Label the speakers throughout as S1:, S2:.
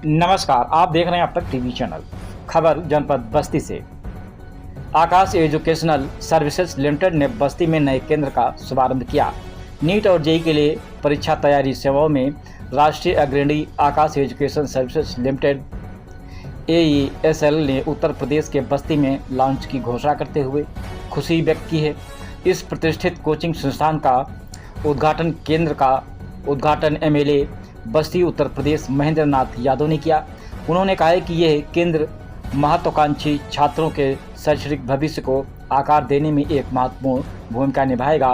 S1: नमस्कार, आप देख रहे हैं अब तक टीवी चैनल। खबर जनपद बस्ती से। आकाश एजुकेशनल सर्विसेज लिमिटेड ने बस्ती में नए केंद्र का शुभारंभ किया। नीट और जेईई के लिए परीक्षा तैयारी सेवाओं में राष्ट्रीय अग्रणी आकाश एजुकेशन सर्विसेज लिमिटेड AESL ने उत्तर प्रदेश के बस्ती में लॉन्च की घोषणा करते हुए खुशी व्यक्त की है। इस प्रतिष्ठित कोचिंग संस्थान का उद्घाटन केंद्र का उद्घाटन MLA बस्ती उत्तर प्रदेश महेंद्र नाथ यादव ने किया। उन्होंने कहा है कि यह केंद्र महत्वाकांक्षी छात्रों के शैक्षणिक भविष्य को आकार देने में एक महत्वपूर्ण भूमिका निभाएगा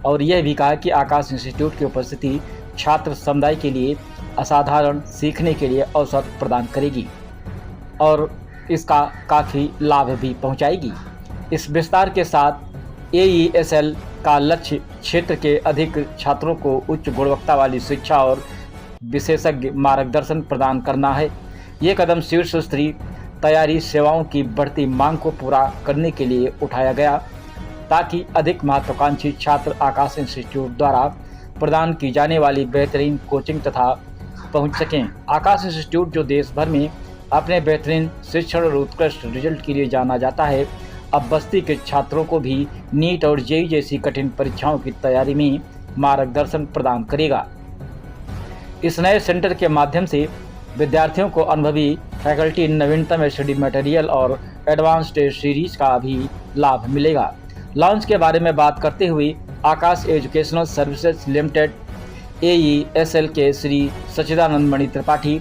S1: और यह भी कहा कि आकाश इंस्टीट्यूट की उपस्थिति छात्र समुदाय के लिए असाधारण सीखने के लिए अवसर प्रदान करेगी और इसका काफ़ी लाभ भी पहुंचाएगी। इस विस्तार के साथ AESL का लक्ष्य क्षेत्र के अधिक छात्रों को उच्च गुणवत्ता वाली शिक्षा और विशेषज्ञ मार्गदर्शन प्रदान करना है। ये कदम शीर्ष स्तरीय तैयारी सेवाओं की बढ़ती मांग को पूरा करने के लिए उठाया गया ताकि अधिक महत्वाकांक्षी छात्र आकाश इंस्टीट्यूट द्वारा प्रदान की जाने वाली बेहतरीन कोचिंग तथा पहुंच सकें। आकाश इंस्टीट्यूट जो देश भर में अपने बेहतरीन शिक्षण और उत्कृष्ट रिजल्ट के लिए जाना जाता है, अब बस्ती के छात्रों को भी नीट और जेईई जैसी कठिन परीक्षाओं की तैयारी में मार्गदर्शन प्रदान करेगा। इस नए सेंटर के माध्यम से विद्यार्थियों को अनुभवी फैकल्टी, नवीनतम स्टडी मटेरियल और एडवांस टेस्ट सीरीज का भी लाभ मिलेगा। लॉन्च के बारे में बात करते हुए आकाश एजुकेशनल सर्विसेज लिमिटेड AESL के श्री सच्चिदानंद मणि त्रिपाठी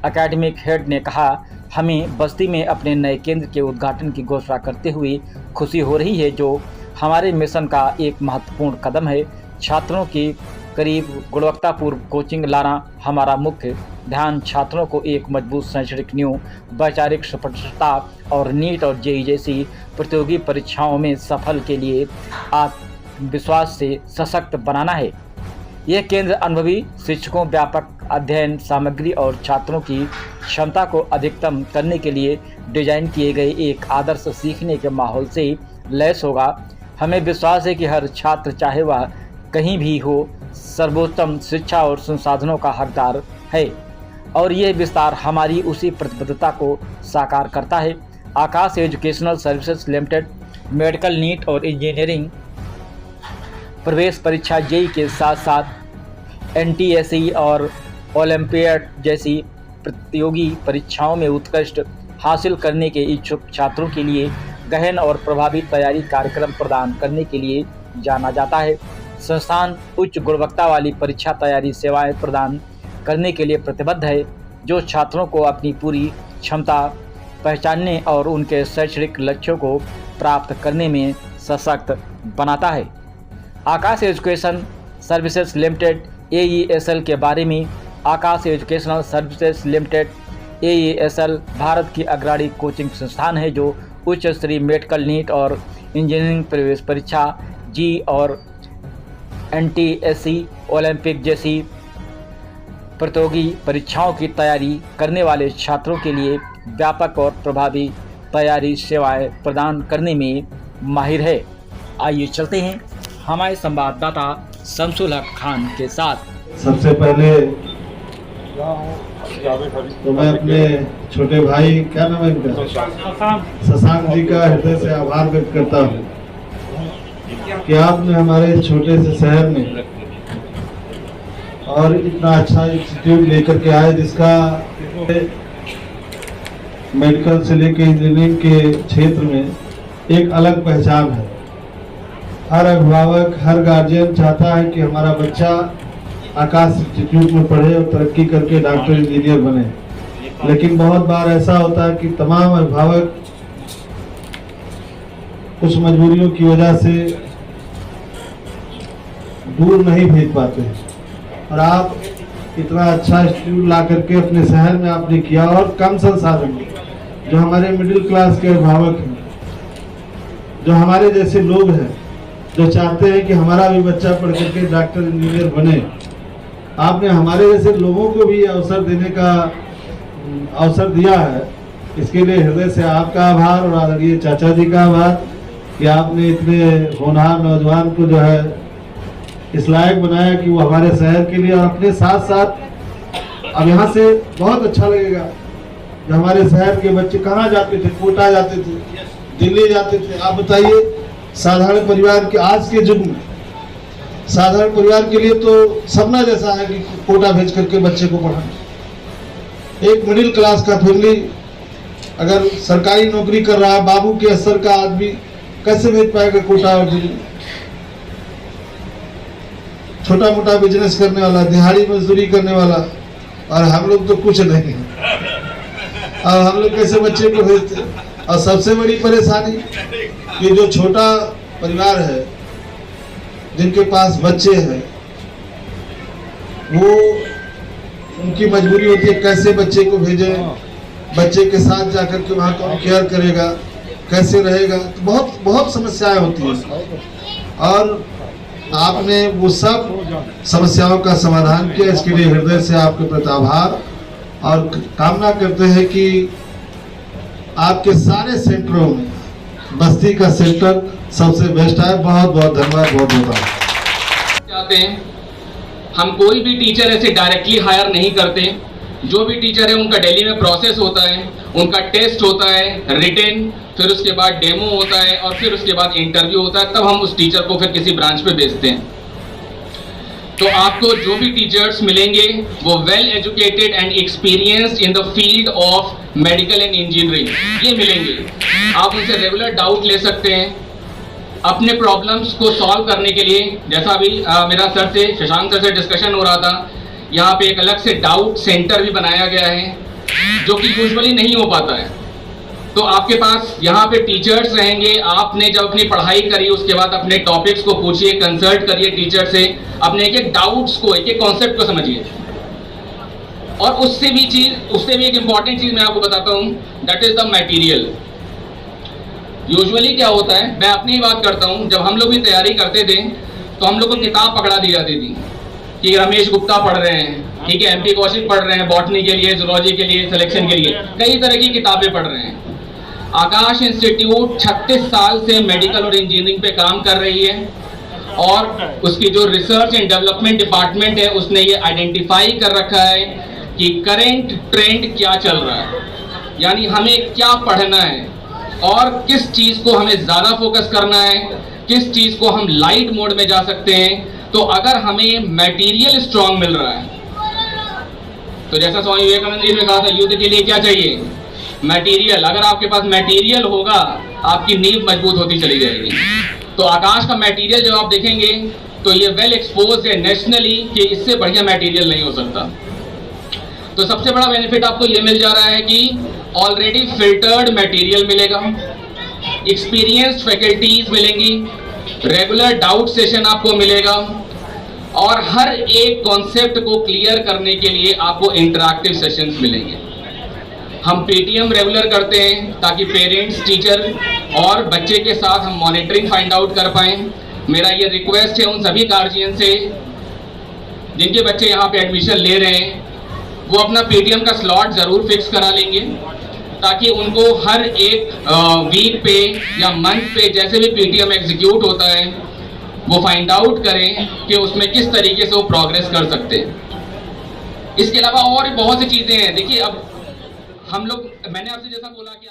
S1: एकेडमिक हेड ने कहा, हमें बस्ती में अपने नए केंद्र के उद्घाटन की घोषणा करते हुए खुशी हो रही है, जो हमारे मिशन का एक महत्वपूर्ण कदम है। छात्रों की करीब गुणवत्तापूर्ण कोचिंग लाना हमारा मुख्य ध्यान छात्रों को एक मजबूत शैक्षणिक नींव, वैचारिक स्पष्टता और नीट और जेईई जैसी प्रतियोगी परीक्षाओं में सफल के लिए आत्मविश्वास से सशक्त बनाना है। यह केंद्र अनुभवी शिक्षकों, व्यापक अध्ययन सामग्री और छात्रों की क्षमता को अधिकतम करने के लिए डिजाइन किए गए एक आदर्श सीखने के माहौल से लैस होगा। हमें विश्वास है कि हर छात्र, चाहे वह कहीं भी हो, सर्वोत्तम शिक्षा और संसाधनों का हकदार है और यह विस्तार हमारी उसी प्रतिबद्धता को साकार करता है। Aakash educational services limited medical, NEET और इंजीनियरिंग प्रवेश परीक्षा, जेईई के साथ साथ NTSE और ओलंपियाड जैसी प्रतियोगी परीक्षाओं में उत्कृष्ट हासिल करने के इच्छुक छात्रों के लिए गहन और प्रभावी तैयारी कार्यक्रम प्रदान करने के लिए जाना जाता है। संस्थान उच्च गुणवत्ता वाली परीक्षा तैयारी सेवाएं प्रदान करने के लिए प्रतिबद्ध है, जो छात्रों को अपनी पूरी क्षमता पहचानने और उनके शैक्षणिक लक्ष्यों को प्राप्त करने में सशक्त बनाता है। Aakash education services limited AESL के बारे में। Aakash educational services limited AESL Bharat की अग्रणी कोचिंग संस्थान है, जो उच्च स्तरीय मेडिकल, नीट और इंजीनियरिंग प्रवेश परीक्षा, जेईई और NTSE ओलंपिक जैसी प्रतियोगी परीक्षाओं की तैयारी करने वाले छात्रों के लिए व्यापक और प्रभावी तैयारी सेवाएं प्रदान करने में माहिर है। आइए चलते हैं हमारे संवाददाता शमसुल हक खान के साथ।
S2: सबसे पहले तो मैं अपने छोटे भाई, क्या नाम है इनका, शशांक जी का हृदय से आभार व्यक्त करता हूँ कि आपने हमारे छोटे से शहर में और इतना अच्छा इंस्टीट्यूट लेकर के आए, जिसका मेडिकल से लेकर इंजीनियरिंग के क्षेत्र में एक अलग पहचान है। हर अभिभावक, हर गार्जियन चाहता है कि हमारा बच्चा आकाश इंस्टीट्यूट में पढ़े और तरक्की करके डॉक्टर, इंजीनियर बने। लेकिन बहुत बार ऐसा होता है कि तमाम अभिभावक कुछ मजबूरियों की वजह से दूर नहीं भेज पाते हैं, और आप इतना अच्छा इंस्टीट्यूट ला करके अपने शहर में आपने किया, और कम संसाधन जो हमारे मिडिल क्लास के अभिभावक हैं, जो हमारे जैसे लोग हैं, जो चाहते हैं कि हमारा भी बच्चा पढ़ करके डॉक्टर, इंजीनियर बने, आपने हमारे जैसे लोगों को भी अवसर देने का अवसर दिया है। इसके लिए हृदय से आपका आभार और आदरणीय चाचा जी का आभार कि आपने इतने होनहार नौजवान को जो है इस लायक बनाया कि वो हमारे शहर के लिए, और अपने साथ साथ अब यहाँ से बहुत अच्छा लगेगा जो हमारे शहर के बच्चे कहाँ जाते थे, कोटा जाते थे, दिल्ली जाते थे। आप बताइए, साधारण परिवार के आज के युग में साधारण परिवार के लिए तो सपना जैसा है कि कोटा भेज करके बच्चे को पढ़ाना। एक मिडिल क्लास का फैमिली अगर सरकारी नौकरी कर रहा है, बाबू के स्तर का आदमी कैसे भेज पाएगा कोटा और दिल्ली? छोटा मोटा बिजनेस करने वाला, दिहाड़ी मजदूरी करने वाला, और हम लोग तो कुछ नहीं है। और हम लोग कैसे बच्चे को भेजते? और सबसे बड़ी परेशानी कि जो छोटा परिवार है, जिनके पास बच्चे हैं, वो उनकी मजबूरी होती है कैसे बच्चे को भेजें, बच्चे के साथ जाकर के वहाँ कौन केयर करेगा, कैसे रहेगा। तो बहुत बहुत समस्याएं होती हैं और आपने वो सब समस्याओं का समाधान किया। इसके लिए हृदय से आपके प्रति आभार और कामना करते हैं कि आपके सारे सेंटरों में बस्ती का सेंटर सबसे बेस्ट है। बहुत बहुत धन्यवाद, बहुत बहुत
S3: चाहते हैं। हम कोई भी टीचर ऐसे डायरेक्टली हायर नहीं करते। जो भी टीचर है उनका दिल्ली में प्रोसेस होता है, उनका टेस्ट होता है रिटेन, फिर उसके बाद डेमो होता है और फिर उसके बाद इंटरव्यू होता है, तब हम उस टीचर को फिर किसी ब्रांच पे भेजते हैं। तो आपको जो भी टीचर्स मिलेंगे वो well educated and experienced in the field of medical and engineering ये मिलेंगे। आप उनसे रेगुलर डाउट ले सकते हैं अपने प्रॉब्लम्स को सॉल्व करने के लिए। जैसा अभी मेरा सर से, शशांक सर से डिस्कशन हो रहा था, यहाँ पे एक अलग से डाउट सेंटर भी बनाया गया है जो कि यूजुअली नहीं हो पाता है। तो आपके पास यहाँ पे टीचर्स रहेंगे। आपने जब अपनी पढ़ाई करी उसके बाद अपने टॉपिक्स को पूछिए, कंसल्ट करिए टीचर से, अपने एक एक डाउट्स को, एक एक कॉन्सेप्ट को समझिए। और उससे भी एक इम्पॉर्टेंट चीज मैं आपको बताता हूँ, that is the material. Usually क्या होता है, मैं अपनी ही बात करता हूँ, जब हम लोग भी तैयारी करते थे तो हम लोग को किताब पकड़ा दी जाती थी कि रमेश गुप्ता पढ़ रहे हैं, ठीक है, MP कौशिक पढ़ रहे हैं बॉटनी के लिए, जूलॉजी के लिए, सिलेक्शन के लिए, कई तरह की किताबें पढ़ रहे हैं। आकाश इंस्टीट्यूट 36 साल से मेडिकल और इंजीनियरिंग पे काम कर रही है और उसकी जो रिसर्च एंड डेवलपमेंट डिपार्टमेंट है उसने ये आइडेंटिफाई कर रखा है कि करेंट ट्रेंड क्या चल रहा है, यानी हमें क्या पढ़ना है और किस चीज को हमें ज्यादा फोकस करना है, किस चीज को हम लाइट मोड में जा सकते हैं। तो अगर हमें मटेरियल स्ट्रांग मिल रहा है, तो जैसा स्वामी विवेकानंद जी ने कहा था, युद्ध के लिए क्या चाहिए? मटेरियल। अगर आपके पास मटेरियल होगा, आपकी नींव मजबूत होती चली जाएगी। तो आकाश का मटेरियल जब आप देखेंगे तो ये वेल एक्सपोज है नेशनली कि इससे बढ़िया मटेरियल नहीं हो सकता। तो सबसे बड़ा बेनिफिट आपको ये मिल जा रहा है कि ऑलरेडी फिल्टर्ड मटेरियल मिलेगा, एक्सपीरियंस्ड फैकल्टीज मिलेंगी, रेगुलर डाउट सेशन आपको मिलेगा और हर एक कॉन्सेप्ट को क्लियर करने के लिए आपको इंटरैक्टिव सेशंस मिलेंगे। हम PTM रेगुलर करते हैं ताकि पेरेंट्स, टीचर और बच्चे के साथ हम मॉनिटरिंग फाइंड आउट कर पाएँ। मेरा ये रिक्वेस्ट है उन सभी गार्जियन से जिनके बच्चे यहाँ पे एडमिशन ले रहे हैं, वो अपना PTM का स्लॉट ज़रूर फिक्स करा लेंगे ताकि उनको हर एक वीक पे या मंथ पे जैसे भी PTM एग्जीक्यूट होता है वो फाइंड आउट करें कि उसमें किस तरीके से वो प्रोग्रेस कर सकते हैं। इसके अलावा और बहुत सी चीज़ें हैं। देखिए, अब हम लोग, मैंने आपसे जैसा बोला कि